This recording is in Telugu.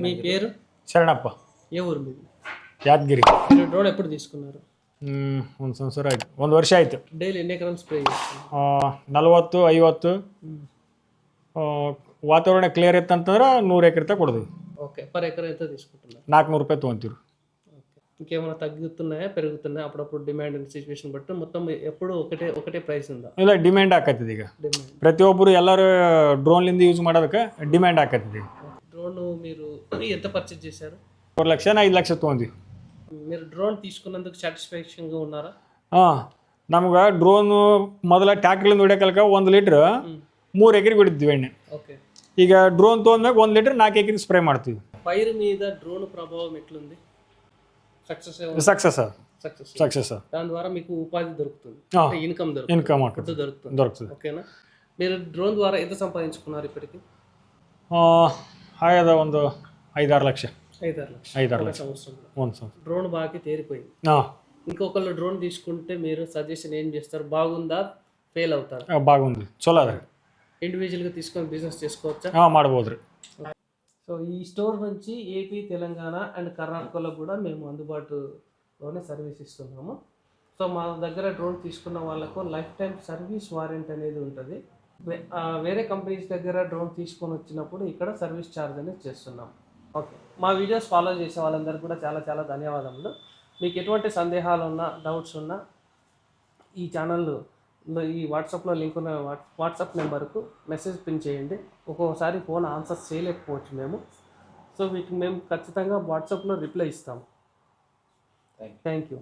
మీ పేరు? శరణప్ప. ఏ ಊರು మీది? ಯಾದಗಿರಿ. మీరు డ్రోన్ ఎప్పుడు తీసుకున్నారు? ಒಂದು ಸಂವತ್ಸರ ಆಯ್ತು, ಒಂದು ವರ್ಷ ಆಯ್ತು. డైలీ ఎన్ని ఎకరాలు స్ప్రే చేస్తున్నారు? 40-50. ವಾತಾವರಣ ಕ್ಲಿಯರ್ ಇತ್ತಂತಂದ್ರೆ 100 ಎಕರೆ ತನಕ ಕೊಡ್ತೀವಿ. ఓకే, పర్ ఎకర్ ఎంత తీసుకుంటున్నారు? 400 ರೂಪಾಯಿ ತೊಗೊಂತೀವಿ. ఇంకేమైనా తగ్గుతున్నాయా పెరుగుతున్నాయా అప్పుడప్పుడు డిమాండ్ అండ్ సిచ్యువేషన్ బట్టి మొత్తం ఎప్పుడు ఒకటే ప్రైస్ ఉందా? ಇಲ್ಲ, ಡಿಮ್ಯಾಂಡ್ ಆಕತ್ತಿದೆ ಈಗ. డిమాండ్ ಪ್ರತಿಯೊಬ್ಬರು ಎಲ್ಲರೂ ಡ್ರೋನ್ಲಿಂದ ಯೂಸ್ ಮಾಡೋದಕ್ಕೆ ಡಿಮ್ಯಾಂಡ್ ಆಕತ್ತಿದೆ. డ్రోన్ మీరు ఎంత పర్చేజ్ చేశారు? 4 ಲಕ್ಷ 5 ಲಕ್ಷ ತೊಗೊಂತೀವಿ. మీరు డ్రోన్ తీసుకున్నందుకు సాటిస్ఫాక్షన్గా ఉన్నారా? ನಮ್ಗೆ ಡ್ರೋನು ಮೊದಲ ಟ್ಯಾಕ್ಟ್ರಿಂದ ಹೊಡ್ಯಕಲ್ಕ 1 ಲೀಟ್ರ್ 3 ಎಕರೆಗೆ ಹೊಡಿದ್ವಿ ಎಣ್ಣೆ. ఓకే, ಈಗ ಡ್ರೋನ್ ತೊಗೊಂಡ್ಮೇಲೆ 1 ಲೀಟ್ರ್ 4 ಎಕರೆಗೆ ಸ್ಪ್ರೇ ಮಾಡ್ತೀವಿ. పైరు మీద డ్రోన్ ప్రభావం ఎట్లుంది? సక్సెస్. దాని ద్వారా మీకు ఉపాధి దొరుకుతుంది, ఇన్కమ్ దొరుకుతుంది. ఓకేనా? మీరు డ్రోన్ ద్వారా ఎంత సంపాదించుకున్నారు ఇప్పటికి? ಆಗದ ಒಂದು 5-6 ಲಕ್ಷ. 5-6 లక్ష సంవత్సరం. డ్రోన్ బాగా తేరిపోయింది. ఇంకొకళ్ళు డ్రోన్ తీసుకుంటే మీరు సజెషన్ ఏం చేస్తారు? బాగుందా, ఫెయిల్ అవుతారు? బాగుంది, చలో. అదే ఇండివిజువల్గా తీసుకొని బిజినెస్ చేసుకోవచ్చా? ಮಾಡ್ಬೋದ್ರಿ. సో ఈ స్టోర్ నుంచి ఏపీ, తెలంగాణ అండ్ కర్ణాటకలో కూడా మేము అందుబాటులోనే సర్వీస్ ఇస్తున్నాము. సో మా దగ్గర డ్రోన్ తీసుకున్న వాళ్ళకు లైఫ్ టైం సర్వీస్ వారంటీ అనేది ఉంటుంది. వేరే కంపెనీస్ దగ్గర డ్రోన్ తీసుకొని వచ్చినప్పుడు ఇక్కడ సర్వీస్ ఛార్జ్ అనేది చేస్తున్నాం. ఓకే, మా వీడియోస్ ఫాలో చేసే వాళ్ళందరికీ కూడా చాలా చాలా ధన్యవాదములు. మీకు ఎటువంటి సందేహాలు ఉన్నా, డౌట్స్ ఉన్నా ఈ ఛానల్లో ఈ వాట్సాప్లో లింక్ ఉన్న వాట్సాప్ నెంబర్కు మెసేజ్ పిన్ చేయండి. ఒక్కొక్కసారి ఫోన్ ఆన్సర్ చేయలేకపోవచ్చు మేము. సో వీటికి మేము ఖచ్చితంగా వాట్సాప్లో రిప్లై ఇస్తాము. Thank you.